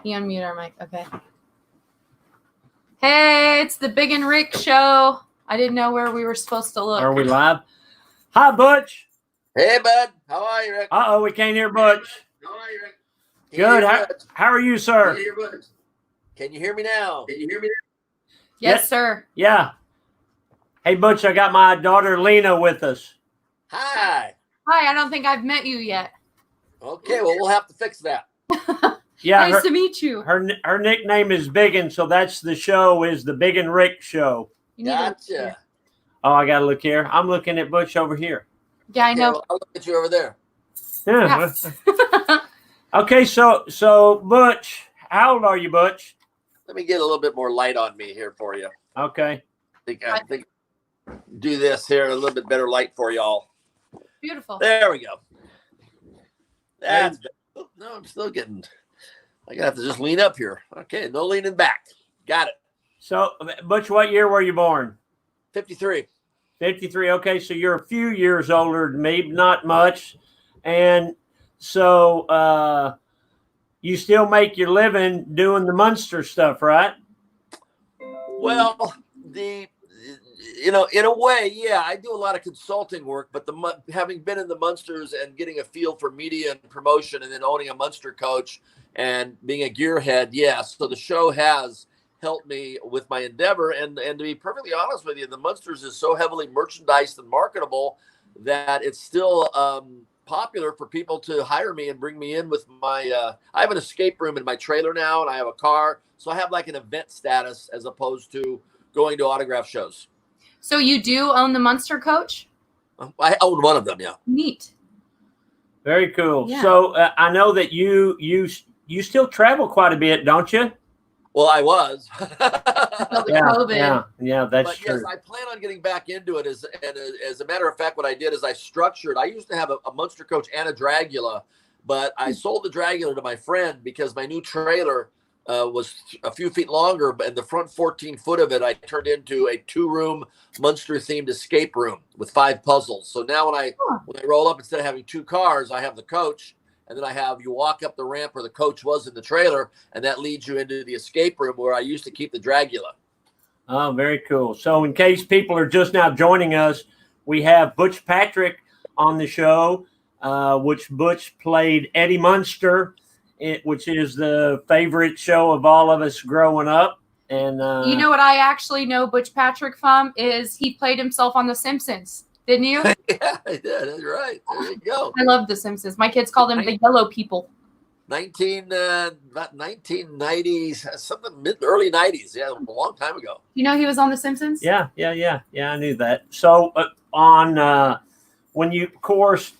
You unmute our mic. Okay. Hey, it's the Big and Rick show. I didn't know where we were supposed to look. Are we live? Hi, Butch. Hey, bud. How are you, Rick? Uh-oh, we can't hear Butch. How are you, Rick? Good. How are you, sir? Can you hear me now? Yes, sir. Yeah. Hey, Butch, I got my daughter Lena with us. Hi. Hi, I don't think I've met you yet. Okay, well, we'll have to fix that. Yeah. Nice to meet you. Her nickname is Bigun, so that's the show is the Big and Rick show. Gotcha. Oh, I got to look here. I'm looking at Butch over here. Yeah, I know. Well, I'll look at you over there. Yeah. Okay, so Butch, how old are you, Butch? Let me get a little bit more light on me here for you. Okay. I think do this here, a little bit better light for y'all. Beautiful. There we go. That's better. No, I'm still getting. I gotta have to just lean up here. Okay, no leaning back. Got it. So, Butch, what year were you born? 53. 53. Okay, so you're a few years older than me, not much. And so you still make your living doing the Munster stuff, right? Well, in a way, yeah, I do a lot of consulting work, but having been in the Munsters and getting a feel for media and promotion and then owning a Munster coach and being a gearhead, yes. So the show has helped me with my endeavor. And to be perfectly honest with you, the Munsters is so heavily merchandised and marketable that it's still popular for people to hire me and bring me in with my I have an escape room in my trailer now, and I have a car. So I have like an event status as opposed to going to autograph shows. So you do own the Munster coach? I own one of them, yeah. Neat. Very cool. Yeah. So I know that you still travel quite a bit, don't you? Well, I was. Yeah, that's true. Yes, I plan on getting back into it. As a matter of fact, what I did is I used to have a Munster coach and a Dragula, but I sold the Dragula to my friend because my new trailer was a few feet longer, but in the front 14 foot of it, I turned into a 2-room Munster-themed escape room with 5 puzzles. So now when I roll up, instead of having 2 cars, I have the coach. And then you walk up the ramp where the coach was in the trailer, and that leads you into the escape room where I used to keep the Dragula. Oh, very cool. So in case people are just now joining us, we have Butch Patrick on the show, which Butch played Eddie Munster, which is the favorite show of all of us growing up. And you know what I actually know Butch Patrick from is he played himself on The Simpsons. Didn't you? Yeah, I did. That's right. There you go. I love The Simpsons. My kids call them the yellow people. About 1990s, something early 90s. Yeah, a long time ago. You know he was on The Simpsons? Yeah, I knew that. So when you, of course,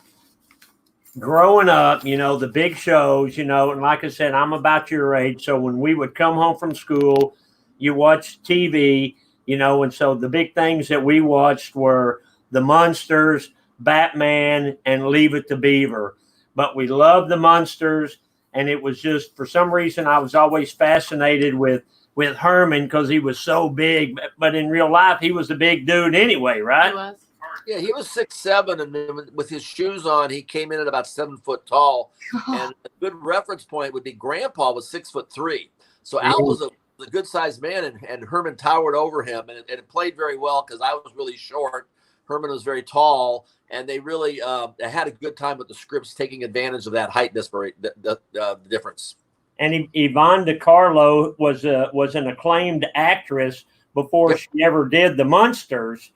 growing up, the big shows, and like I said, I'm about your age. So when we would come home from school, you watch TV, and so the big things that we watched were the Munsters, Batman, and Leave It to Beaver. But we loved the Munsters, and it was just, for some reason, I was always fascinated with Herman because he was so big. But in real life, he was a big dude anyway, right? He was. Yeah, he was 6'7", and with his shoes on, he came in at about 7 foot tall. And a good reference point would be Grandpa was 6'3". So Al was a good-sized man, and Herman towered over him, and it played very well because I was really short. Herman was very tall, and they really had a good time with the scripts taking advantage of that height difference. And Yvonne DiCarlo was an acclaimed actress before she ever did the Munsters.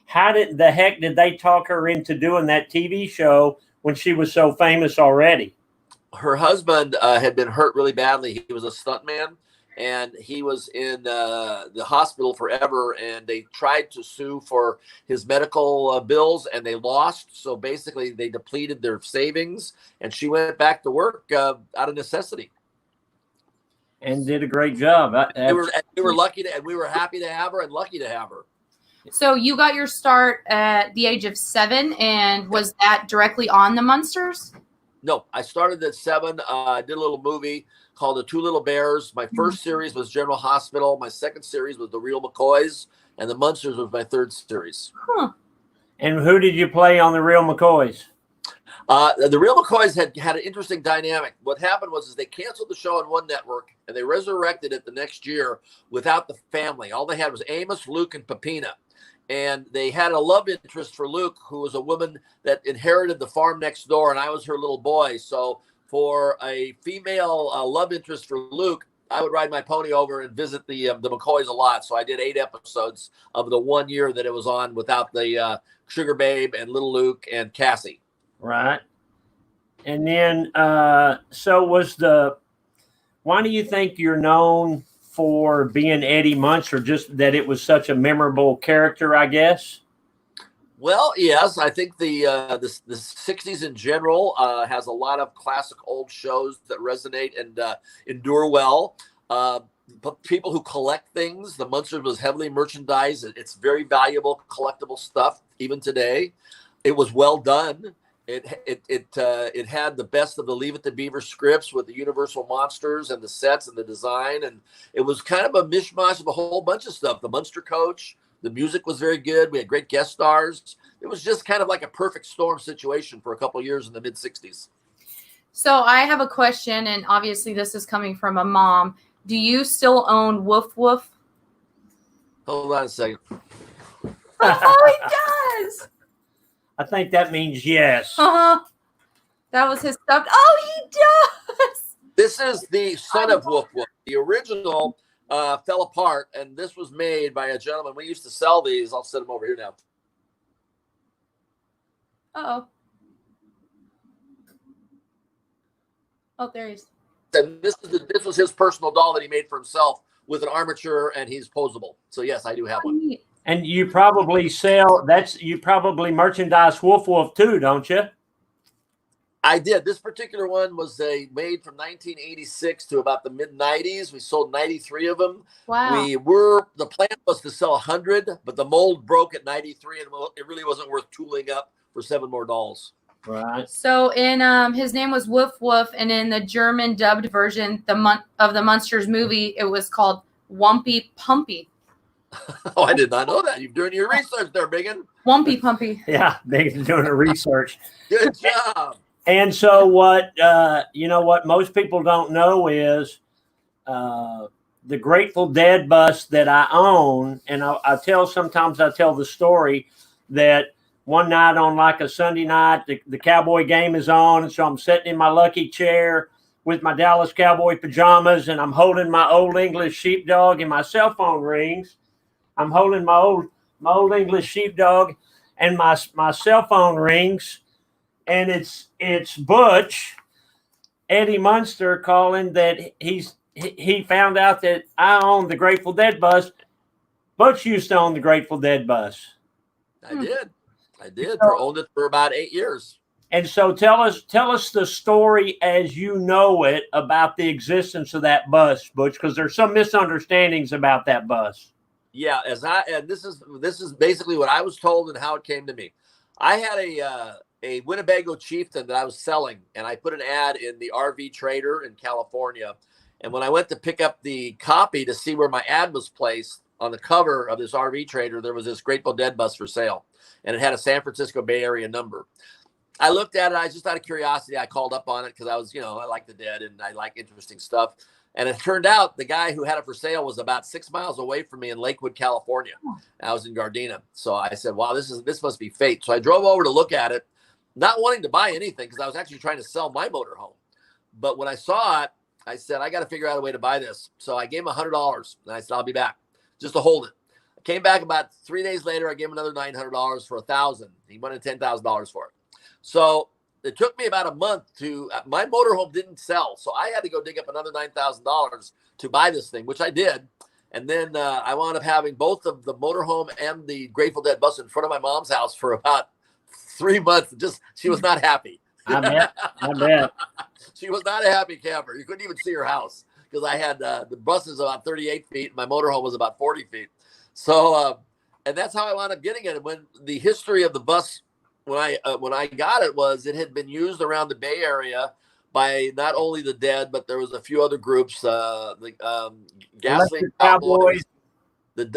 How did they talk her into doing that TV show when she was so famous already? Her husband had been hurt really badly. He was a stuntman, and he was in the hospital forever, and they tried to sue for his medical bills, and they lost. So basically, they depleted their savings, and she went back to work out of necessity. And did a great job. We were lucky and we were happy to have her and lucky to have her. So you got your start at the age of 7, and was that directly on the Munsters? No, I started at 7. I did a little movie called The Two Little Bears. My first series was General Hospital. My second series was The Real McCoys, and The Munsters was my third series. Huh. And who did you play on The Real McCoys? The Real McCoys had an interesting dynamic. What happened was they canceled the show on one network and they resurrected it the next year without the family. All they had was Amos, Luke, and Pepina. And they had a love interest for Luke, who was a woman that inherited the farm next door, and I was her little boy. So for a female love interest for Luke, I would ride my pony over and visit the McCoys a lot. So I did 8 episodes of the 1 year that it was on without the Sugar Babe and Little Luke and Cassie. Right. And then, why do you think you're known for being Eddie Munster? Just that it was such a memorable character, I guess? Well, yes, I think the 60s in general has a lot of classic old shows that resonate and endure well. But people who collect things, the Munstered was heavily merchandised. It's very valuable, collectible stuff, even today. It was well done. It had the best of the Leave It to Beaver scripts with the Universal monsters and the sets and the design. And it was kind of a mishmash of a whole bunch of stuff. The Munster coach, the music was very good. We had great guest stars. It was just kind of like a perfect storm situation for a couple of years in the mid 60s. So I have a question, and obviously this is coming from a mom. Do you still own Woof Woof? Hold on a second. Oh, he does. I think that means yes. That was his stuff. Oh, he does. This is the son of Woof Woof. The original fell apart, and this was made by a gentleman. We used to sell these. I'll set them over here now. Uh-oh. Oh, there he is. And this was his personal doll that he made for himself with an armature, and he's posable. So yes, I do have one. And you probably you probably merchandise Woof Woof too, don't you? I did. This particular one was made from 1986 to about the mid 90s. We sold 93 of them. Wow. The plan was to sell 100, but the mold broke at 93, and it really wasn't worth tooling up for 7 more dolls. Right. So in his name was Woof Woof, and in the German dubbed version of the Munsters movie, it was called Wumpy Pumpy. Oh, I did not know that. You're doing your research there, Bigun. Wumpy Pumpy. Yeah, Bigun's doing the research. Good job. And so what most people don't know is the Grateful Dead bus that I own, and I tell the story that one night on like a Sunday night, the Cowboy game is on, and so I'm sitting in my lucky chair with my Dallas Cowboy pajamas, and I'm holding my Old English Sheepdog, and my cell phone rings. I'm holding my old English Sheepdog, and my cell phone rings, and it's Butch, Eddie Munster, calling that he found out that I own the Grateful Dead bus. Butch used to own the Grateful Dead bus. I did. I owned it for about 8 years. And so tell us the story as you know it about the existence of that bus, Butch, because there's some misunderstandings about that bus. Yeah, and this is basically what I was told and how it came to me. I had a Winnebago Chieftain that I was selling, and I put an ad in the RV Trader in California. And when I went to pick up the copy to see where my ad was placed on the cover of this RV Trader, there was this Grateful Dead bus for sale, and it had a San Francisco Bay Area number. I looked at it. I just out of curiosity, I called up on it because I was, I like the Dead and I like interesting stuff. And it turned out the guy who had it for sale was about 6 miles away from me in Lakewood, California. I was in Gardena. So I said, wow, this must be fate. So I drove over to look at it, not wanting to buy anything because I was actually trying to sell my motorhome. But when I saw it, I said, I got to figure out a way to buy this. So I gave him $100 and I said, I'll be back just to hold it. I came back about 3 days later. I gave him another $900 for $1,000. He wanted $10,000 for it. So it took me about a month my motorhome didn't sell. So I had to go dig up another $9,000 to buy this thing, which I did. And then I wound up having both of the motorhome and the Grateful Dead bus in front of my mom's house for about 3 months. She was not happy. I bet. She was not a happy camper. You couldn't even see her house because I had the bus is about 38 feet. And my motorhome was about 40 feet. So, and that's how I wound up getting it. And when the history of the bus, when I got it, was it had been used around the Bay Area by not only the Dead, but there was a few other groups, the Gasoline Cowboys,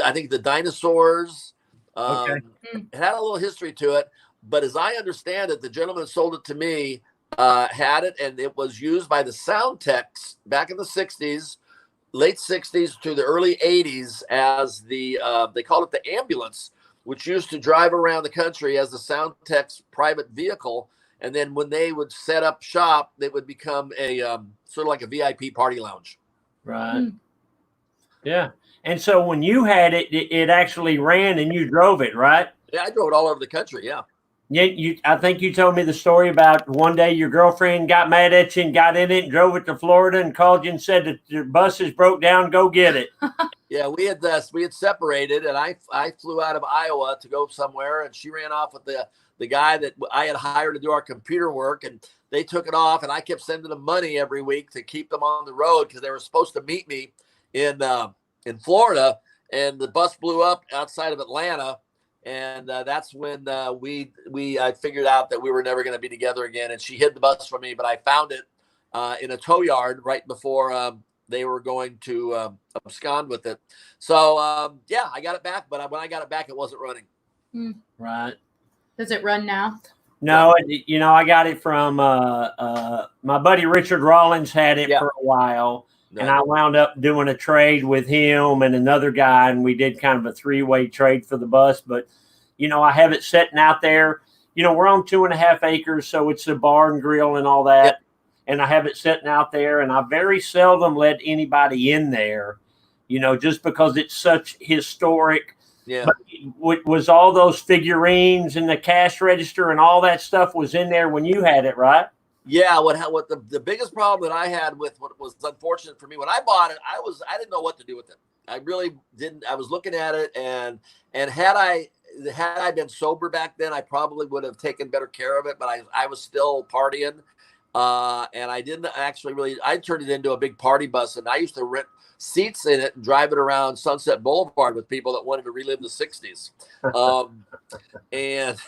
I think the Dinosaurs. Okay. It had a little history to it, But as I understand it, the gentleman who sold it to me had it, and it was used by the sound techs back in the 60s, late 60s to the early 80s as the, they called it the ambulance, which used to drive around the country as the sound tech's private vehicle. And then when they would set up shop, it would become a sort of like a VIP party lounge. Right. Yeah. And so when you had it, it actually ran and you drove it, right? Yeah, I drove it all over the country. Yeah. Yeah, I think you told me the story about one day your girlfriend got mad at you and got in it and drove it to Florida and called you and said that your bus is broke down. Go get it. Yeah, we had separated, and I flew out of Iowa to go somewhere, and she ran off with the guy that I had hired to do our computer work, and they took it off, and I kept sending them money every week to keep them on the road because they were supposed to meet me in Florida, and the bus blew up outside of Atlanta. And that's when I figured out that we were never going to be together again. And she hid the bus from me, but I found it in a tow yard right before they were going to abscond with it. So, yeah, I got it back. But when I got it back, it wasn't running. Right. Does it run now? No, I got it from my buddy Richard Rollins had it for a while. No. And I wound up doing a trade with him and another guy, and we did kind of a three-way trade for the bus. But, I have it sitting out there. We're on 2.5 acres, so it's a bar and grill and all that. Yep. And I have it sitting out there, and I very seldom let anybody in there, just because it's such historic. Yeah. But was all those figurines and the cash register and all that stuff was in there when you had it, right? Yeah, what the biggest problem that I had with what was unfortunate for me when I bought it, I didn't know what to do with it. I really didn't. I was looking at it, and had I been sober back then, I probably would have taken better care of it. But I was still partying, and I didn't actually really. I turned it into a big party bus, and I used to rent seats in it and drive it around Sunset Boulevard with people that wanted to relive the 60s. And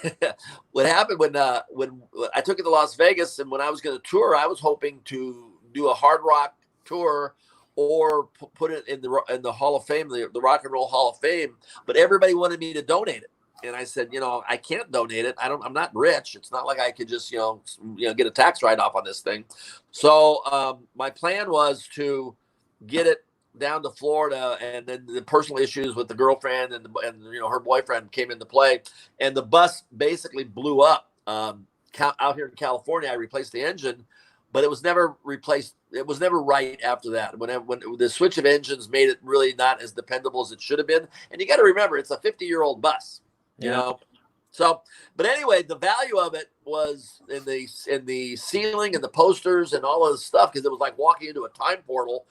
what happened when I took it to Las Vegas, and when I was going to tour, I was hoping to do a hard rock tour or put it in the Hall of Fame, the Rock and Roll Hall of Fame. But everybody wanted me to donate it. And I said, I can't donate it. I'm not rich. It's not like I could just, get a tax write-off on this thing. So my plan was to get it down to Florida, and then the personal issues with the girlfriend and her boyfriend came into play, and the bus basically blew up out here in California. I replaced the engine, but it was never replaced. It was never right after that. When the switch of engines made it really not as dependable as it should have been. And you got to remember, it's a 50-year-old bus, you know. So, but anyway, the value of it was in the ceiling and the posters and all of this stuff, because it was like walking into a time portal.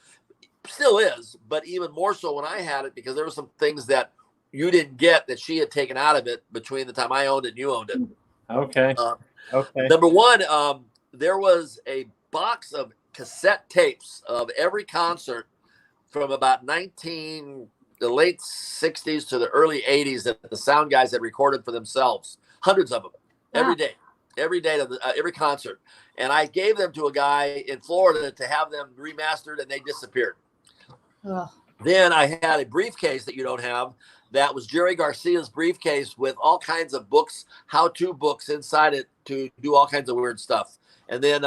Still is, but even more so when I had it, because there were some things that you didn't get that she had taken out of it between the time I owned it and you owned it. Okay. Okay. Number one, there was a box of cassette tapes of every concert from about the late 60s to the early 80s that the sound guys had recorded for themselves. Hundreds of them. Every day to every concert. And I gave them to a guy in Florida to have them remastered, and they disappeared. Ugh. Then I had a briefcase that you don't have. That was Jerry Garcia's briefcase with all kinds of books, how-to books inside it to do all kinds of weird stuff. And then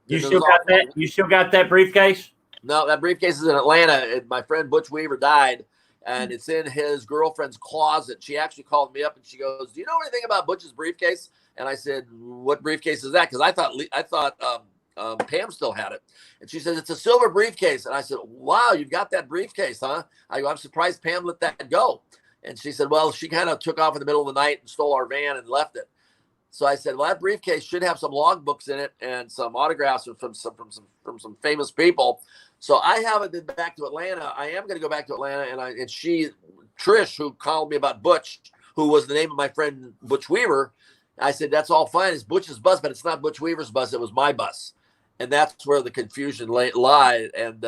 you still got that? You still got that briefcase? No, that briefcase is in Atlanta. And my friend Butch Weaver died, and it's in his girlfriend's closet. She actually called me up and she goes, "Do you know anything about Butch's briefcase?" And I said, "What briefcase is that?" Because I thought Pam still had it. And she says, "It's a silver briefcase." And I said, "Wow, you've got that briefcase, huh?" I go, "I'm surprised Pam let that go." And she said, "Well, she kind of took off in the middle of the night and stole our van and left it." So I said, "Well, that briefcase should have some logbooks in it and some autographs from some famous people." So I haven't been back to Atlanta. I am going to go back to Atlanta, and Trish, who called me about Butch, who was the name of my friend Butch Weaver. I said, "That's all fine. It's Butch's bus, but it's not Butch Weaver's bus. It was my bus." And that's where the confusion lied. And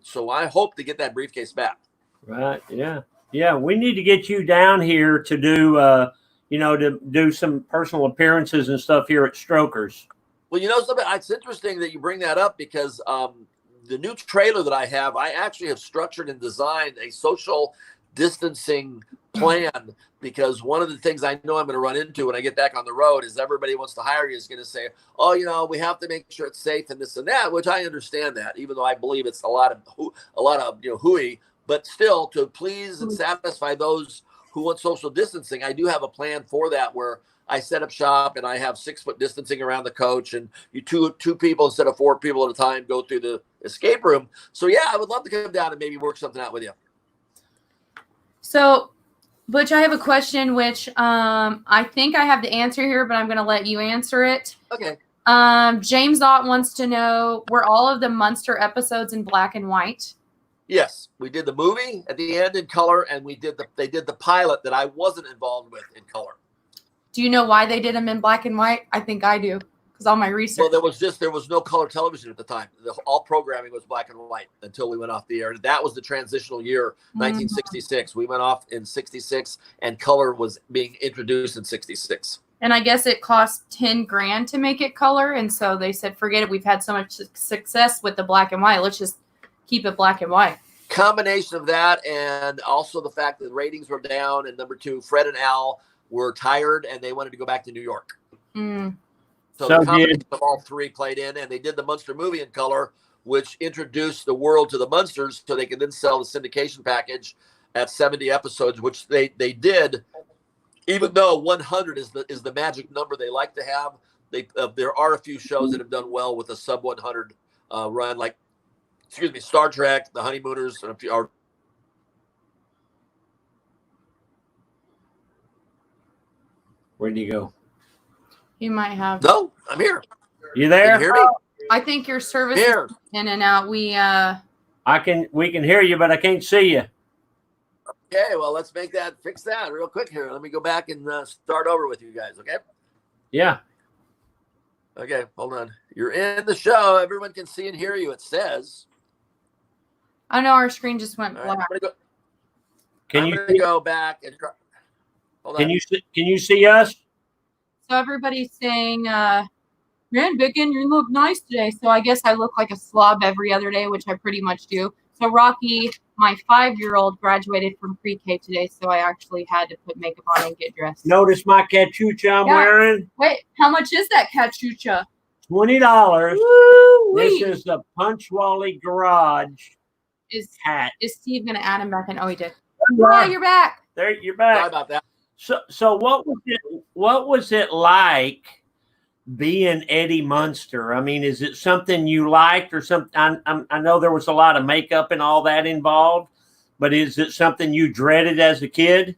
so I hope to get that briefcase back. Right. Yeah. Yeah. We need to get you down here to do, to do some personal appearances and stuff here at Strokers. Well, something, it's interesting that you bring that up, because the new trailer that I have, I actually have structured and designed a social distancing plan, because one of the things I know I'm going to run into when I get back on the road is everybody wants to hire you is going to say, oh, you know, we have to make sure it's safe and this and that, which I understand that, even though I believe it's a lot of hooey, but still, to please and satisfy those who want social distancing, I do have a plan for that, where I set up shop and I have 6 foot distancing around the coach, and you two people instead of 4 people at a time go through the escape room. So yeah, I would love to come down and maybe work something out with you. So, Butch, I have a question, which I think I have the answer here, but I'm going to let you answer it. Okay. James Ott wants to know, were all of the Munster episodes in black and white? Yes, we did the movie at the end in color, and they did the pilot that I wasn't involved with in color. Do you know why they did them in black and white? I think I do, because all my research. Well, there was no color television at the time. All programming was black and white until we went off the air. That was the transitional year, 1966. We went off in 66, and color was being introduced in 66. And I guess it cost $10,000 to make it color, and so they said, forget it. We've had so much success with the black and white. Let's just keep it black and white. Combination of that, and also the fact that the ratings were down, and number 2, Fred and Al were tired and they wanted to go back to New York. So the combination of all 3 played in, and they did the Munster movie in color, which introduced the world to the Munsters, so they could then sell the syndication package at 70 episodes, which they did. Even though 100 is the magic number they like to have, there are a few shows that have done well with a sub 100 run, like Star Trek, The Honeymooners, and a few. Where'd you go? You might have. No, I'm here. You there? Can you hear me? I think your service is in and out. We can hear you, but I can't see you. Okay, well, let's fix that real quick here. Let me go back and start over with you guys, okay? Yeah. Okay, hold on. You're in the show. Everyone can see and hear you, it says. I know our screen just went black. I'm gonna go back and try. Hold on. Can you see us? So everybody's saying, man, Bigun, you look nice today. So I guess I look like a slob every other day, which I pretty much do. So Rocky, my 5-year-old, graduated from pre-K today, so I actually had to put makeup on and get dressed. Notice my cachucha I'm wearing? Wait, how much is that cachucha? $20. Woo-wee. This is the Punch Wally Garage hat. Is Steve going to add him back in? Oh, he did. Oh, you're back. There, you're back. Sorry about that. So what was it like being Eddie Munster? I mean, is it something you liked or something? I know there was a lot of makeup and all that involved, but is it something you dreaded as a kid?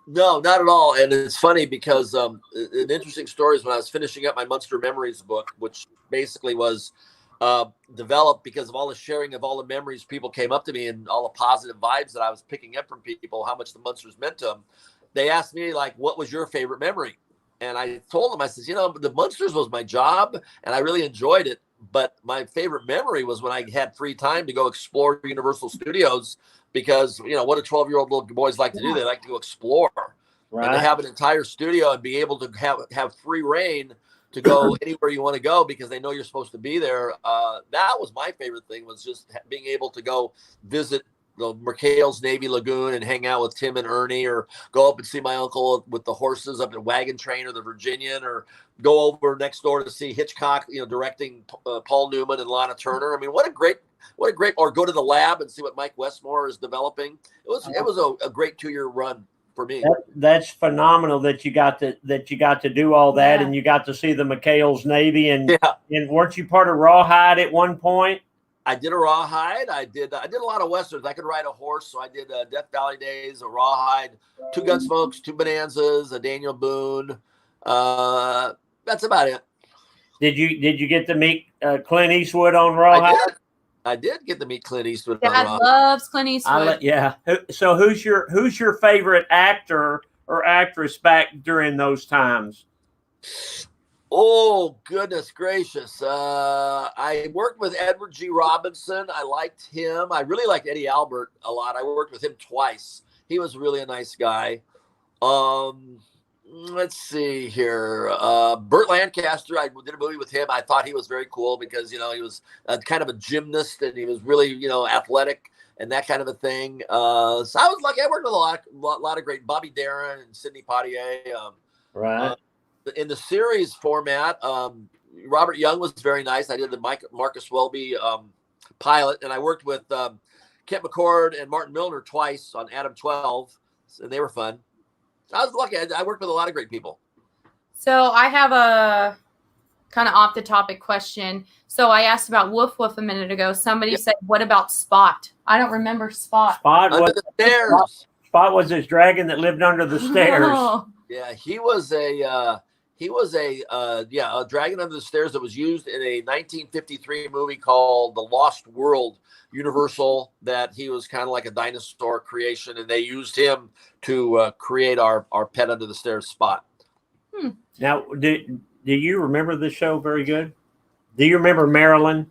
No, not at all. And it's funny because an interesting story is when I was finishing up my Munster Memories book, which basically was developed because of all the sharing of all the memories people came up to me and all the positive vibes that I was picking up from people, how much the Munsters meant to them. They asked me, like, what was your favorite memory? And I told them, I said, the Munsters was my job and I really enjoyed it. But my favorite memory was when I had free time to go explore Universal Studios because, what do 12-year-old little boys like to do? They like to go explore. Right. And to have an entire studio and be able to have free reign to go anywhere you want to go because they know you're supposed to be there. That was my favorite thing, was just being able to go visit the McHale's Navy Lagoon and hang out with Tim and Ernie, or go up and see my uncle with the horses up in Wagon Train or the Virginian, or go over next door to see Hitchcock, directing Paul Newman and Lana Turner. I mean, what a great, or go to the lab and see what Mike Westmore is developing. It was a great 2-year run for me. That's phenomenal that you got to do all that, and you got to see the McHale's Navy, and weren't you part of Rawhide at one point? I did a Rawhide. I did a lot of Westerns. I could ride a horse, so I did Death Valley Days, a Rawhide, 2 Gunsmokes, 2 Bonanzas, a Daniel Boone. That's about it. Did you get to meet Clint Eastwood on Rawhide? I did get to meet Clint Eastwood. Dad loves Clint Eastwood. So who's your favorite actor or actress back during those times? Oh, goodness gracious. I worked with Edward G. Robinson. I liked him. I really liked Eddie Albert a lot. I worked with him twice. He was really a nice guy. Let's see here. Burt Lancaster, I did a movie with him. I thought he was very cool because, he was kind of a gymnast and he was really, athletic. and that kind of a thing. So I was lucky. I worked with a lot of great Bobby Darin and Sidney Poitier. Right. In the series format, Robert Young was very nice. I did the Marcus Welby pilot, and I worked with Kent McCord and Martin Milner twice on Adam 12, and they were fun. I was lucky. I worked with a lot of great people. So I have a kind of off the topic question. So I asked about Woof Woof a minute ago. Somebody said, "What about Spot?" I don't remember Spot. Spot Under the stairs. Spot was this dragon that lived under the stairs. Oh. Yeah, he was a dragon under the stairs that was used in a 1953 movie called The Lost World, Universal, that he was kind of like a dinosaur creation, and they used him to create our pet under the stairs, Spot. Now, do you remember the show very good? Do you remember Marilyn?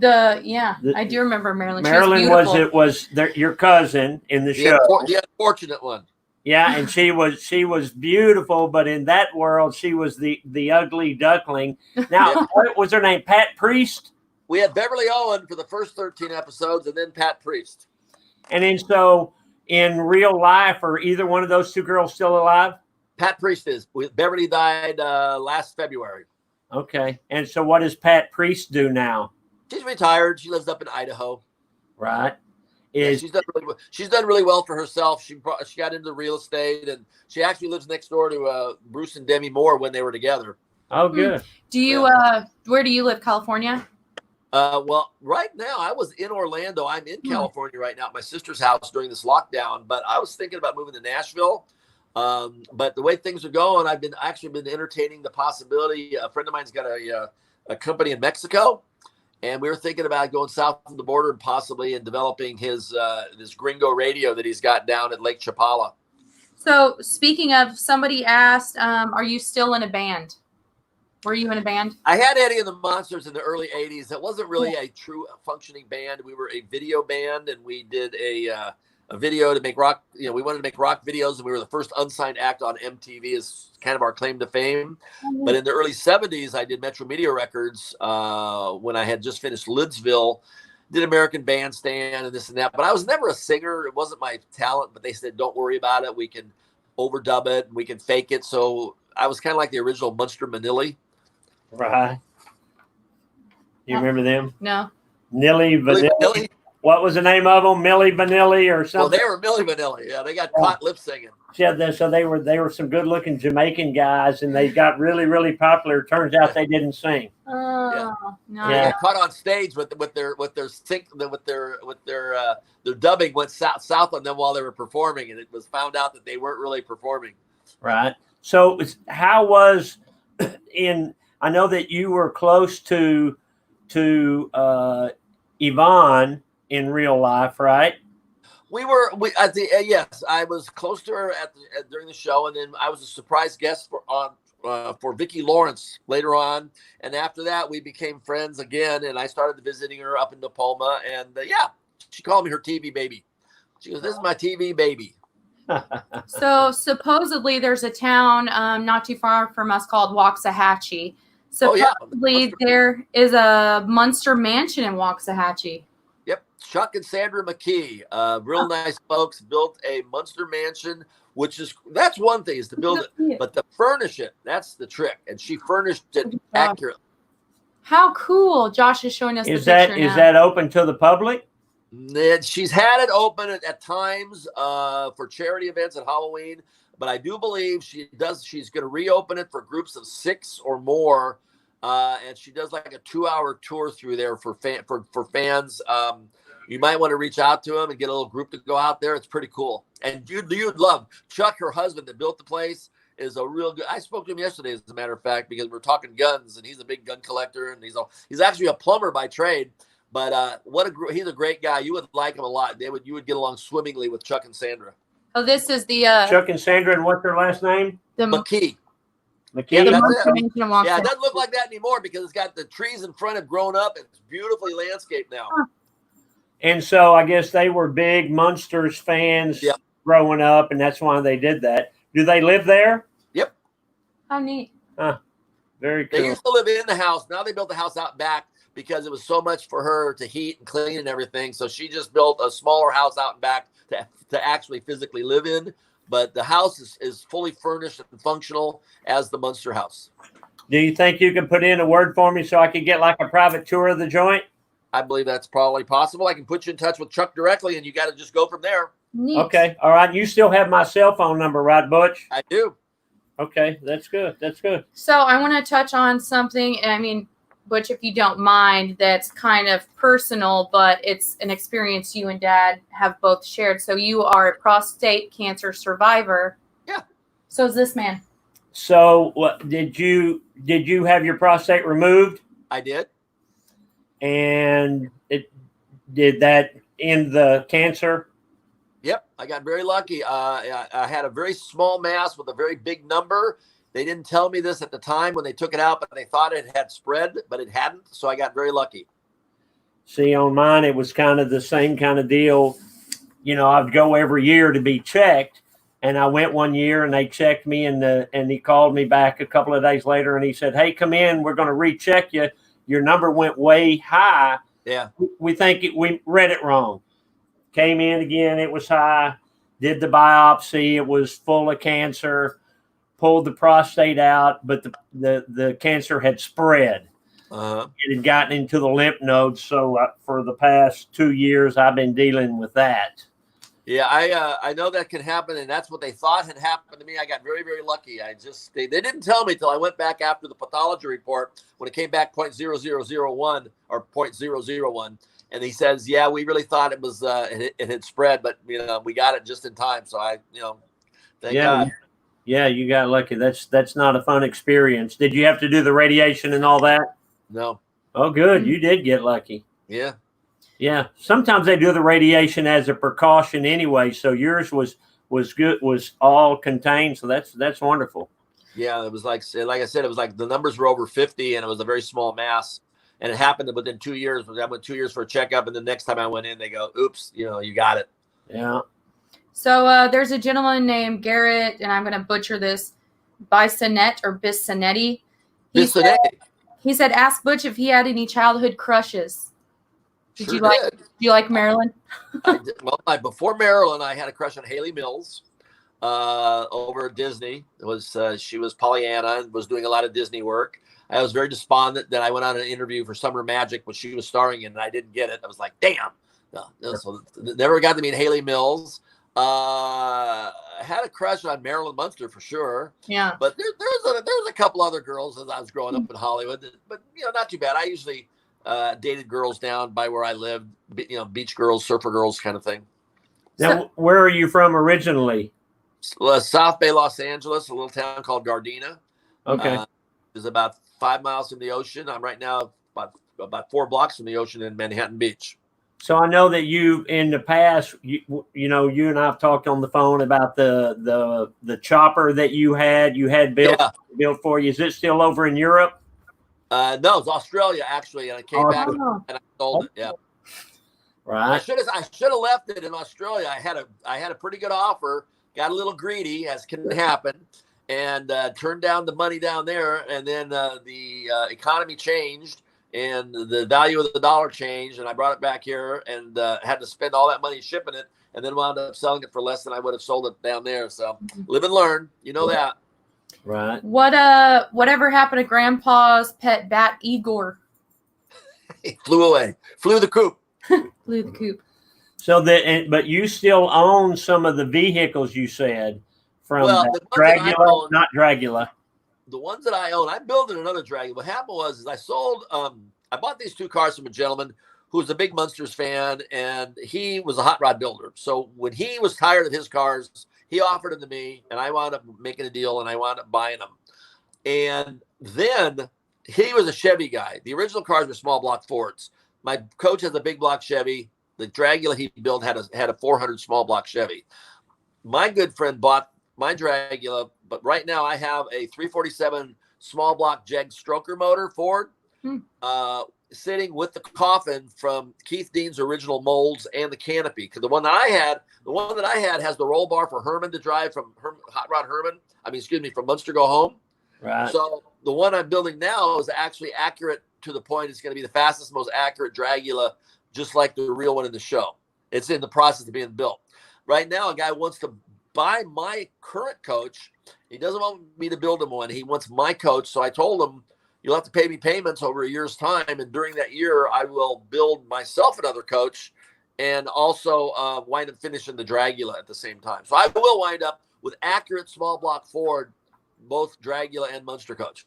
I do remember Marilyn. Marilyn was your cousin in the show. The unfortunate one. Yeah, and she was beautiful, but in that world, she was the ugly duckling. Now, what was her name? Pat Priest? We had Beverly Owen for the first 13 episodes, and then Pat Priest. And then so in real life, are either one of those two girls still alive? Pat Priest is. Beverly died last February. Okay. And so what does Pat Priest do now? She's retired. She lives up in Idaho. Right. She's done really well for herself. She got into real estate, and she actually lives next door to Bruce and Demi Moore when they were together. Oh, good. Do you where do you live? California? Well, right now I was in Orlando. I'm in California right now at my sister's house during this lockdown, but I was thinking about moving to Nashville. But the way things are going, I've been entertaining the possibility. A friend of mine's got a company in Mexico, and we were thinking about going south of the border and possibly developing his this Gringo radio that he's got down at Lake Chapala. So speaking of, somebody asked, are you still in a band? Were you in a band? I had Eddie and the Munsters in the early 80s. It wasn't really a true functioning band. We were a video band, and we did a video to make rock. We wanted to make rock videos, and we were the first unsigned act on MTV as kind of our claim to fame. But in the early 70s, I did Metro Media Records when I had just finished Lidsville, did American Bandstand and this and that. But I was never a singer. It wasn't my talent, but they said, don't worry about it. We can overdub it, and we can fake it. So I was kind of like the original Munster Vanilli. Right. You remember them? No. Milli Vanilli. What was the name of them? Milli Vanilli or something? Well, they were Milli Vanilli. Yeah, they got caught lip singing. Yeah, so they were some good looking Jamaican guys, and they got really, really popular. Turns out they didn't sing. Oh, no. They got caught on stage with their dubbing went south on them while they were performing, and it was found out that they weren't really performing. Right. So how was I know that you were close to Yvonne in real life, right? Yes, I was close to her during the show, and then I was a surprise guest for Vicki Lawrence later on, and after that we became friends again, and I started visiting her up in Napoma, and she called me her TV baby. She goes, "This is my TV baby." So supposedly there's a town not too far from us called Waxahachie. Supposedly there is a Munster mansion in Waxahachie. Yep. Chuck and Sandra McKee, real nice folks, built a Munster mansion, that's one thing is to build it, but to furnish it, that's the trick. And she furnished it accurately. How cool. Josh is showing us the picture now. Is that open to the public? She's had it open at times for charity events at Halloween, but I do believe she's going to reopen it for groups of 6 or more, and she does like a 2-hour tour through there for fans. You might want to reach out to them and get a little group to go out there. It's pretty cool, and you'd love Chuck, her husband that built the place. Is a real good. I spoke to him yesterday, as a matter of fact, because we're talking guns, and he's a big gun collector, and he's actually a plumber by trade. But he's a great guy. You would like him a lot. You would get along swimmingly with Chuck and Sandra. Oh, this is the Chuck and Sandra, and what's their last name? McKee. McKee. Yeah, it doesn't look like that anymore because it's got the trees in front have grown up. It's beautifully landscaped now. And so I guess they were big Munsters fans growing up, and that's why they did that. Do they live there? Yep. How neat. Very cool. They used to live in the house. Now they built the house out back. because it was so much for her to heat and clean and everything. So she just built a smaller house out and back to actually physically live in. But the house is fully furnished and functional as the Munster House. Do you think you can put in a word for me so I could get like a private tour of the joint? I believe that's probably possible. I can put you in touch with Chuck directly, and you got to just go from there. Neat. Okay. All right. You still have my cell phone number, right, Butch? I do. Okay. That's good. That's good. So I want to touch on something. I mean, Butch, if you don't mind, that's kind of personal, but it's an experience you and Dad have both shared. So you are a prostate cancer survivor. Yeah. So is this man. So what did you have your prostate removed? I did. And did that end the cancer? Yep, I got very lucky. I had a very small mass with a very big number. They didn't tell me this at the time when they took it out, but they thought it had spread, but it hadn't. So I got very lucky. See, on mine, it was kind of the same kind of deal. You know, I'd go every year to be checked. And I went one year and they checked me and he called me back a couple of days later and he said, "Hey, come in. We're going to recheck you. Your number went way high. Yeah. We think we read it wrong." Came in again. It was high. Did the biopsy. It was full of cancer. Pulled the prostate out, but the cancer had spread. It had gotten into the lymph nodes. So for the past 2 years, I've been dealing with that. Yeah, I know that can happen, and that's what they thought had happened to me. I got very, very lucky. They didn't tell me till I went back after the pathology report when it came back 0.0001 or 0.001, and he says, "Yeah, we really thought it was it had spread, but we got it just in time." So thank God. Yeah, you got lucky. That's not a fun experience. Did you have to do the radiation and all that? No. Oh, good. You did get lucky. Yeah. Yeah, sometimes they do the radiation as a precaution anyway. So yours was good, was all contained. So that's wonderful. Yeah, it was like I said, it was like the numbers were over 50, and it was a very small mass. And it happened within 2 years. I went 2 years for a checheckup, and the next time I went in, they go, "Oops, you got it." Yeah. So there's a gentleman named Garrett, and I'm going to butcher this, Bisonet or Bisonetti. He said, "Ask Butch if he had any childhood crushes." Do you like Marilyn? Well, before Marilyn, I had a crush on Haley Mills over at Disney. She was Pollyanna and was doing a lot of Disney work. I was very despondent that I went on an interview for Summer Magic, which she was starring in, and I didn't get it. I was like, damn. No, so never got to meet Haley Mills. I had a crush on Marilyn Munster for sure. Yeah. But there's a couple other girls as I was growing up in Hollywood, but not too bad. I usually dated girls down by where I lived, beach girls, surfer girls kind of thing. Now, where are you from originally? South Bay, Los Angeles, a little town called Gardena. Okay. It's about 5 miles from the ocean. I'm right now about 4 blocks from the ocean in Manhattan Beach. So I know that you, in the past, you and I have talked on the phone about the chopper that you had built for you. Is it still over in Europe? No, it's Australia actually, and I came back and I sold it. Yeah, right. I should have left it in Australia. I had a pretty good offer. Got a little greedy, as can happen, and turned down the money down there. And then the economy changed, and the value of the dollar changed, and I brought it back here and had to spend all that money shipping it, and then wound up selling it for less than I would have sold it down there. So live and learn, that. Right. Whatever happened to Grandpa's pet bat, Igor? He flew away. Flew the coop. Flew the coop. So but you still own some of the vehicles you said from Dragula, not Dragula. The ones that I own, I'm building another Dragula. What happened was I sold. I bought these 2 cars from a gentleman who was a big Munsters fan, and he was a hot rod builder. So when he was tired of his cars, he offered them to me, and I wound up making a deal, and I wound up buying them. And then he was a Chevy guy. The original cars were small block Fords. My coach has a big block Chevy. The Dragula he built had a 400 small block Chevy. My good friend bought my Dragula, but right now I have a 347 small block Jeg stroker motor Ford. Sitting with the coffin from Keith Dean's original molds and the canopy. Because the one that I had has the roll bar for Herman to drive from Hot Rod Herman. From Munster Go Home. Right. So the one I'm building now is actually accurate to the point it's going to be the fastest, most accurate Dragula, just like the real one in the show. It's in the process of being built. Right now, a guy wants to buy my current coach. He doesn't want me to build him one. He wants my coach. So I told him, you'll have to pay me payments over a year's time. And during that year, I will build myself another coach and also wind up finishing the Dragula at the same time. So I will wind up with accurate small block Ford, both Dragula and Munster coach.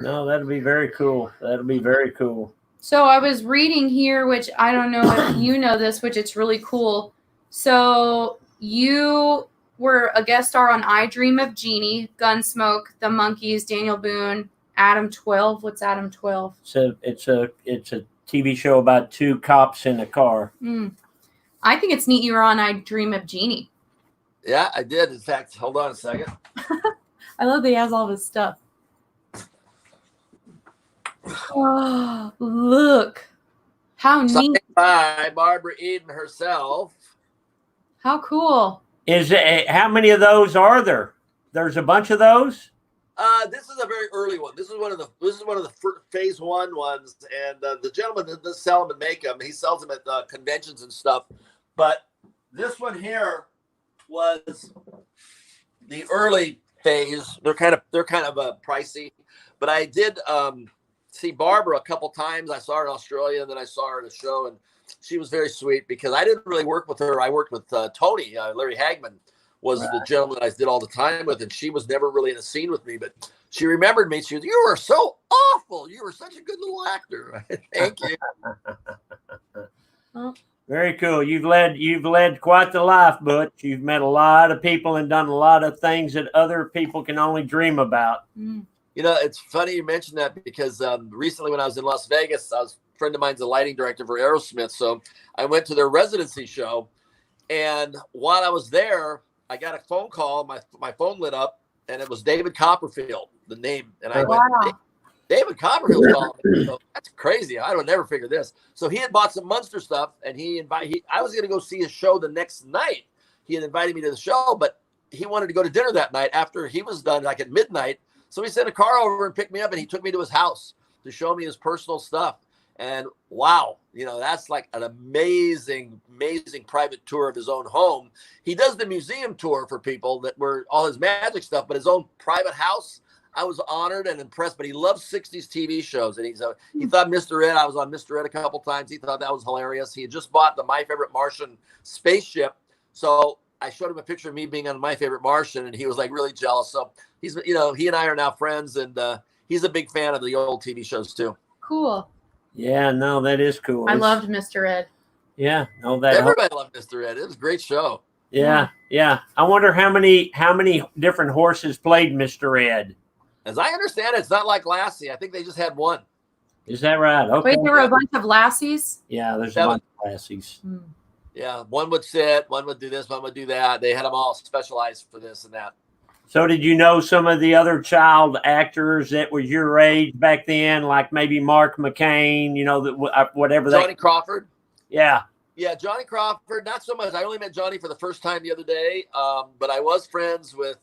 No, that'll be very cool. That'll be very cool. So I was reading here, which I don't know if you know this, which it's really cool. So you were a guest star on I Dream of Jeannie, Gunsmoke, The Monkees, Daniel Boone, Adam 12. What's Adam 12? So it's a TV show about two cops in a car. I think it's neat you were on I Dream of Jeannie. Yeah, I did. In fact, hold on a second. I love that he has all this stuff. Oh, look. How neat. Signed by Barbara Eden herself. How cool. Is it, how many of those are there? There's a bunch of those? This is a very early one. This is one of the phase one ones, and the gentleman that does sell them and make them, he sells them at conventions and stuff. But this one here was the early phase. They're kind of pricey, but I did see Barbara a couple times. I saw her in Australia, and then I saw her at a show, and she was very sweet because I didn't really work with her. I worked with Tony, Larry Hagman was the gentleman that I did all the time with, and she was never really in a scene with me, but she remembered me. She was, you were so awful. You were such a good little actor. Thank you. Very cool. You've led quite the life, Butch. You've met a lot of people and done a lot of things that other people can only dream about. Mm. You know, it's funny you mentioned that because recently when I was in Las Vegas, a friend of mine's a lighting director for Aerosmith. So I went to their residency show, and while I was there, I got a phone call. My phone lit up, and it was David Copperfield, the name. And I went, David Copperfield called me. So, that's crazy. I would never figure this. So he had bought some Munster stuff, and I was going to go see his show the next night. He had invited me to the show, but he wanted to go to dinner that night after he was done, like at midnight. So he sent a car over and picked me up, and he took me to his house to show me his personal stuff. And wow, you know, that's like an amazing, amazing private tour of his own home. He does the museum tour for people that were all his magic stuff, but his own private house, I was honored and impressed. But he loves 60s TV shows. And he thought Mr. Ed, I was on Mr. Ed a couple times. He thought that was hilarious. He had just bought the My Favorite Martian spaceship. So I showed him a picture of me being on My Favorite Martian, and he was like really jealous. So he's, you know, he and I are now friends, and he's a big fan of the old TV shows too. Cool. Yeah, no, that is cool. I loved Mr. Ed. Yeah, no, that everybody loved Mr. Ed. It was a great show. Yeah. I wonder how many different horses played Mr. Ed. As I understand it, it's not like Lassie. I think they just had one. Is that right? Okay. Wait, there were a bunch of lassies? Yeah, there's a bunch of lassies. Yeah, one would sit, one would do this, one would do that. They had them all specialized for this and that. So did you know some of the other child actors that was your age back then, like maybe Mark McCain, you know, whatever Johnny Crawford? Yeah. Yeah, Johnny Crawford, not so much. I only met Johnny for the first time the other day, but I was friends with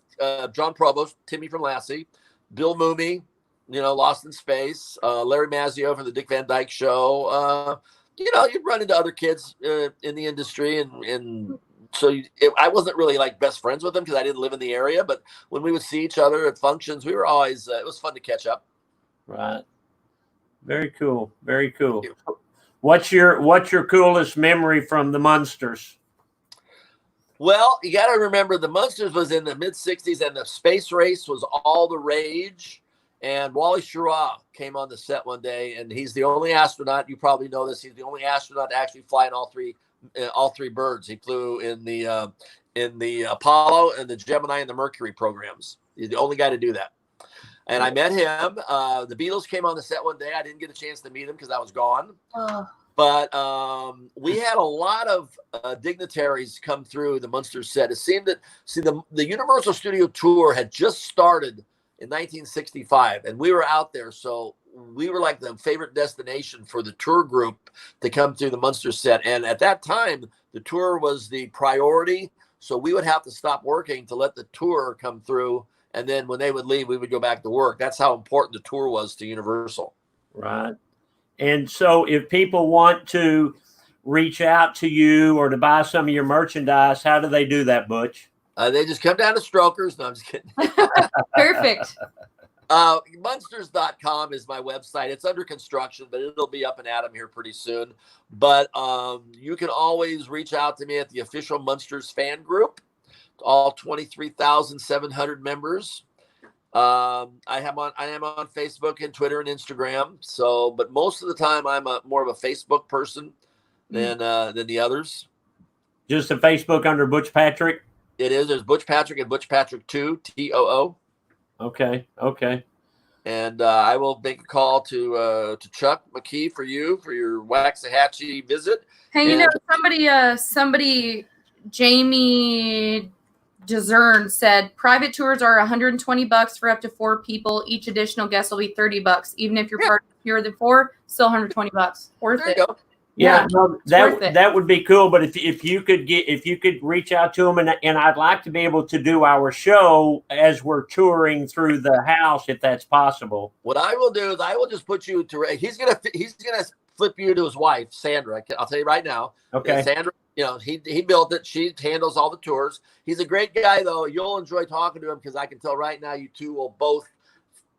John Provost, Timmy from Lassie, Bill Mooney, you know, Lost in Space, Larry Mazzio from the Dick Van Dyke Show. You know, you'd run into other kids in the industry, and so I wasn't really like best friends with them because I didn't live in the area. But when we would see each other at functions, we were always it was fun to catch up. Right. Very cool. Very cool. What's your coolest memory from the Munsters? Well, you got to remember the Munsters was in the mid '60s, and the space race was all the rage. And Wally Schirra came on the set one day, and he's the only astronaut. You probably know this. He's the only astronaut to actually fly in all three birds. He flew in the Apollo and the Gemini and the Mercury programs. He's the only guy to do that. And I met him. The Beatles came on the set one day. I didn't get a chance to meet him because I was gone. But we had a lot of dignitaries come through the Munster set. It seemed that the Universal Studio Tour had just started in 1965, and we were out there, so we were like the favorite destination for the tour group to come through the Munster set. And at that time, the tour was the priority, so we would have to stop working to let the tour come through, and then when they would leave, we would go back to work. That's how important the tour was to Universal. Right. And so if people want to reach out to you or to buy some of your merchandise, how do they do that, Butch? They just come down to Strokers. No, I'm just kidding. Perfect. Munsters.com is my website. It's under construction, but it'll be up and at 'em here pretty soon. But you can always reach out to me at the official Munsters fan group, all 23,700 members. I am on Facebook and Twitter and Instagram. So, but most of the time I'm more of a Facebook person than the others. Just a Facebook under Butch Patrick? It is. There's Butch Patrick and Butch Patrick 2, TOO. Okay. And I will make a call to Chuck McKee for your Waxahachie visit. Hey, somebody, Jamie Jazern said private tours are $120 for up to 4 people. Each additional guest will be $30. Even if you're part of fewer than 4, still $120. Worth there it. you go. Yeah, no, that would be cool. But if you could reach out to them, and I'd like to be able to do our show as we're touring through the house, if that's possible. What I will do is I will just put you to. He's gonna flip you to his wife, Sandra. I'll tell you right now. Okay, Sandra. He built it. She handles all the tours. He's a great guy, though. You'll enjoy talking to him because I can tell right now you two will both.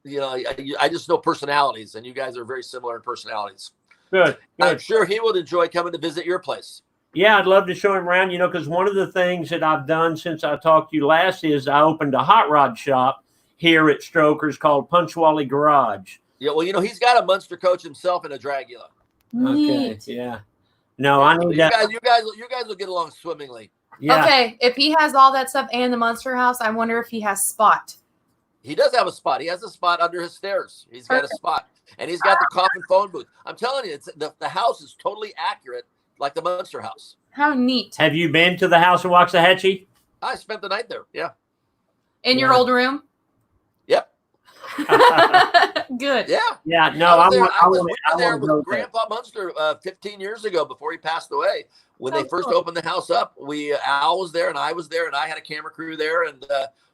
I just know personalities, and you guys are very similar in personalities. Good. I'm sure he would enjoy coming to visit your place. Yeah, I'd love to show him around, because one of the things that I've done since I talked to you last is I opened a hot rod shop here at Strokers called Punch Wally Garage. Yeah, well, he's got a Munster coach himself and a Dragula. Neat. Okay, yeah. No, I need that. You guys will get along swimmingly. Yeah. Okay, if he has all that stuff and the Munster House, I wonder if he has Spot. He does have a spot. He has a spot under his stairs. He's got a spot. And he's got the coffin phone booth. I'm telling you, the house is totally accurate, like the Munster House. How neat. Have you been to the house in Waxahachie? I spent the night there, yeah. In your old room? Yep. Good. Yeah. Yeah, no, I was there with Grandpa Munster 15 years ago before he passed away. When they first opened the house up, Al was there and I was there and I had a camera crew there and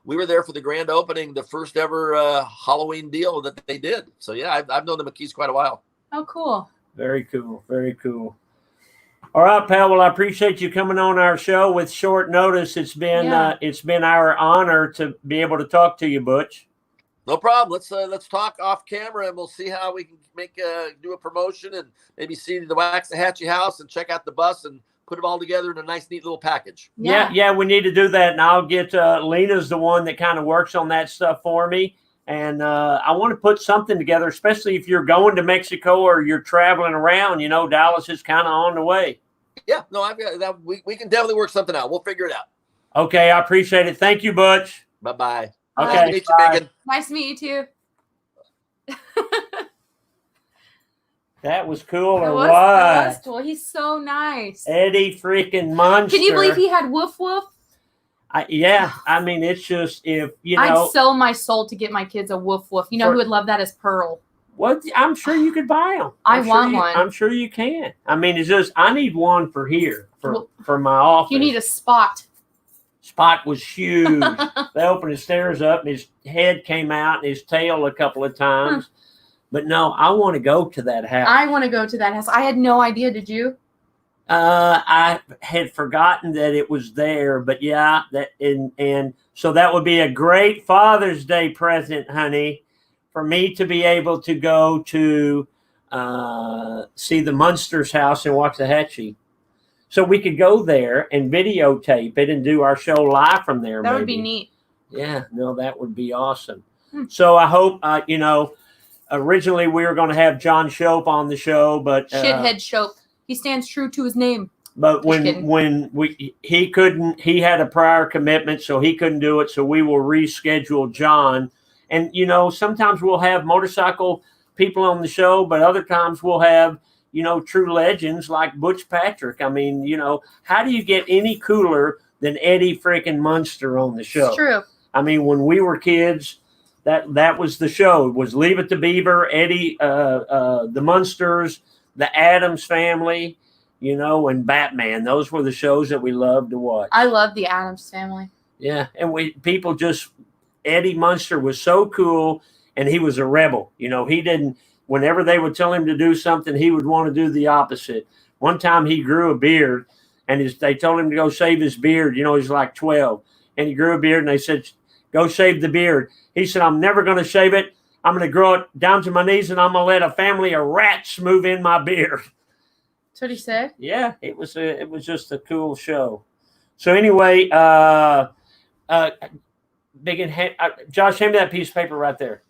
we were there for the grand opening, the first ever Halloween deal that they did. So yeah, I've known the McKees quite a while. Oh, cool. Very cool. Very cool. All right, pal. Well, I appreciate you coming on our show with short notice. It's been our honor to be able to talk to you, Butch. No problem. Let's talk off camera and we'll see how we can do a promotion and maybe see the Waxahachie house and check out the bus and put it all together in a nice, neat little package. Yeah, we need to do that. And I'll get Lena's the one that kind of works on that stuff for me. And I want to put something together, especially if you're going to Mexico or you're traveling around. Dallas is kind of on the way. Yeah, no, I've got that. We can definitely work something out. We'll figure it out. Okay, I appreciate it. Thank you, Butch. Bye-bye. Okay. Nice to meet you, Bigun. Nice to meet you too. That was cool, or what? That was cool. He's so nice. Eddie freaking Munster. Can you believe he had woof woof? I mean, it's just if I'd sell my soul to get my kids a woof woof. Who would love that is Pearl. What? I'm sure you could buy them. I want one. I'm sure you can. I mean, it's just I need one for here for my office. You need a Spot. Spot was huge. They opened his stairs up, and his head came out, and his tail a couple of times. But no, I want to go to that house. I want to go to that house. I had no idea. Did you? I had forgotten that it was there, but yeah, and so that would be a great Father's Day present, honey, for me to be able to go to see the Munster's house in Waxahachie. So we could go there and videotape it and do our show live from there. That would be neat. Yeah, no, that would be awesome. So I hope, originally we were going to have John Shope on the show, but Shithead Shope. He stands true to his name. But he had a prior commitment, so he couldn't do it. So we will reschedule John. And, sometimes we'll have motorcycle people on the show, but other times we'll have, true legends like Butch Patrick. I mean, how do you get any cooler than Eddie freaking Munster on the show? It's true. I mean, when we were kids, that was the show. It was Leave It to Beaver, Eddie, the Munsters, the Addams Family, and Batman. Those were the shows that we loved to watch. I love the Addams Family. Yeah, and Eddie Munster was so cool, and he was a rebel. He didn't whenever they would tell him to do something, he would want to do the opposite. One time he grew a beard, and they told him to go shave his beard. He's like 12, and he grew a beard, and they said, go shave the beard. He said, I'm never going to shave it. I'm going to grow it down to my knees, and I'm going to let a family of rats move in my beard. That's what he said? Yeah, it was just a cool show. So anyway, Josh, hand me that piece of paper right there.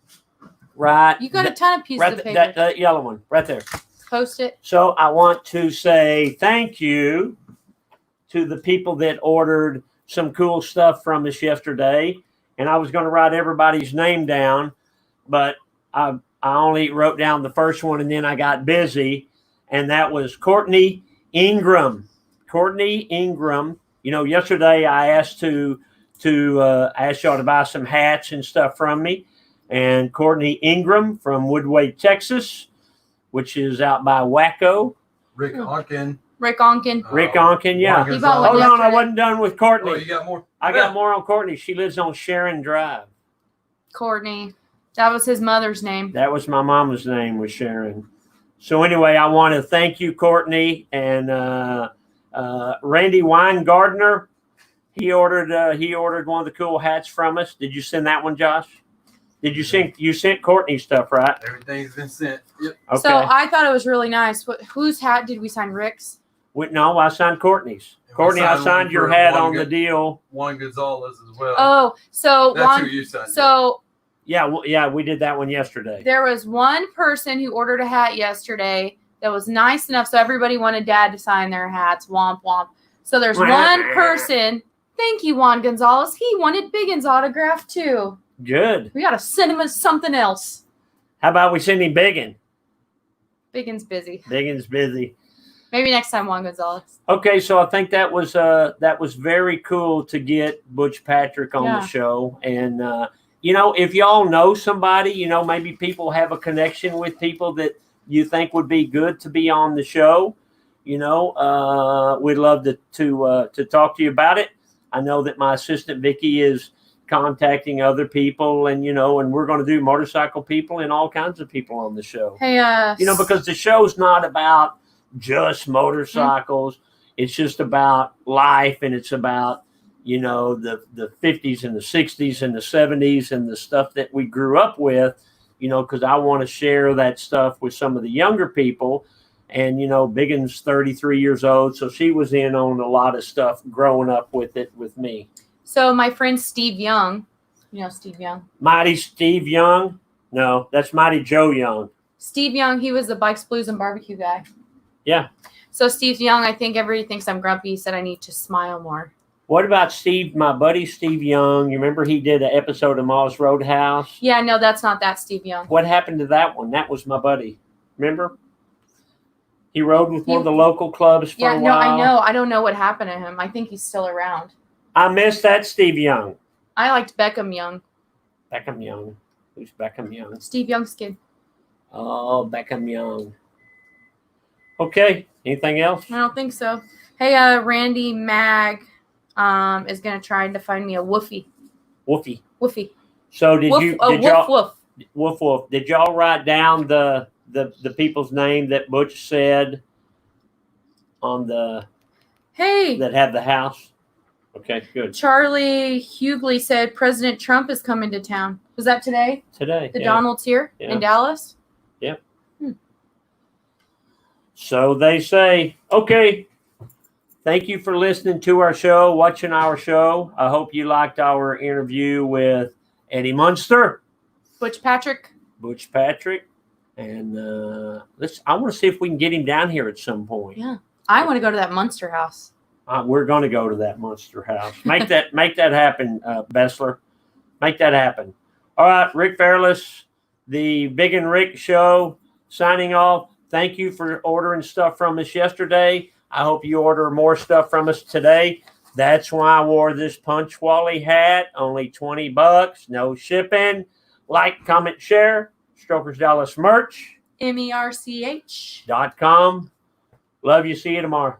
Right. You got a ton of pieces of paper. That yellow one right there. Post it. So I want to say thank you to the people that ordered some cool stuff from us yesterday. And I was going to write everybody's name down, but I only wrote down the first one, and then I got busy. And that was Courtney Ingram. Courtney Ingram. Yesterday I asked to ask y'all to buy some hats and stuff from me. And Courtney Ingram from Woodway, Texas, which is out by Waco. Rick Onken. Rick Onken, yeah. He bought one Hold on, yesterday. I wasn't done with Courtney. Oh, you got more? I got more on Courtney. She lives on Sharon Drive. Courtney. That was his mother's name. That was my mama's name, was Sharon. So anyway, I want to thank you, Courtney, and Randy Weingartner. He ordered one of the cool hats from us. Did you send that one, Josh? Did you sent Courtney stuff, right? Everything's been sent. Yep. Okay. So I thought it was really nice. Whose hat did we sign? Rick's? No, I signed Courtney's. Courtney, I signed your hat on the deal. Juan Gonzalez as well. Oh, so that's who you signed. So yeah, we did that one yesterday. there was one person who ordered a hat yesterday that was nice enough, so everybody wanted Dad to sign their hats. Womp womp. So there's one person. Thank you, Juan Gonzalez. He wanted Bigun's autograph too. Good. We gotta send him something else. How about we send him Bigun? Bigun's busy. Bigun's busy. Maybe next time, Juan Gonzalez. Okay, so I think that was very cool to get Butch Patrick on the show. And if y'all know somebody, maybe people have a connection with people that you think would be good to be on the show, we'd love to talk to you about it. I know that my assistant Vicky is contacting other people, and and we're going to do motorcycle people and all kinds of people on the show. Hey, because the show's not about just motorcycles. It's just about life, and it's about the 50s and the 60s and the 70s and the stuff that we grew up with, because I want to share that stuff with some of the younger people. And Bigun's 33 years old, so she was in on a lot of stuff growing up with it with me. So my friend Steve Young, Steve Young. Mighty Steve Young? No, that's Mighty Joe Young. Steve Young, he was the Bikes, Blues, and Barbecue guy. Yeah. So Steve Young, I think everybody thinks I'm grumpy. He said I need to smile more. What about Steve, my buddy Steve Young? You remember he did an episode of Moss Roadhouse? Yeah, no, that's not that Steve Young. What happened to that one? That was my buddy. Remember? He rode with one of the local clubs for a while. Yeah, no, I know. I don't know what happened to him. I think he's still around. I missed that Steve Young. I liked Beckham Young. Beckham Young. Who's Beckham Young? Steve Young's kid. Oh, Beckham Young. Okay. Anything else? I don't think so. Hey, Randy Mag is going to try to find me a woofie. Woofie. Woofie. So did woof. Woof. Did y'all write down the people's name that Butch said on the that have the house? Okay, good. Charlie Hughley said President Trump is coming to town. Was that today? Today. The Donald's here in Dallas? Yep. So they say. Okay. Thank you for listening to our show, watching our show. I hope you liked our interview with Eddie Munster. Butch Patrick. And I want to see if we can get him down here at some point. Yeah. I want to go to that Munster House. We're going to go to that Munster House. Make that happen, Bessler. Make that happen. All right, Rick Fairless, the Big and Rick Show, signing off. Thank you for ordering stuff from us yesterday. I hope you order more stuff from us today. That's why I wore this Punch Wally hat. Only $20. No shipping. Like, comment, share. Strokers Dallas merch. MERCH.com. .com. Love you. See you tomorrow.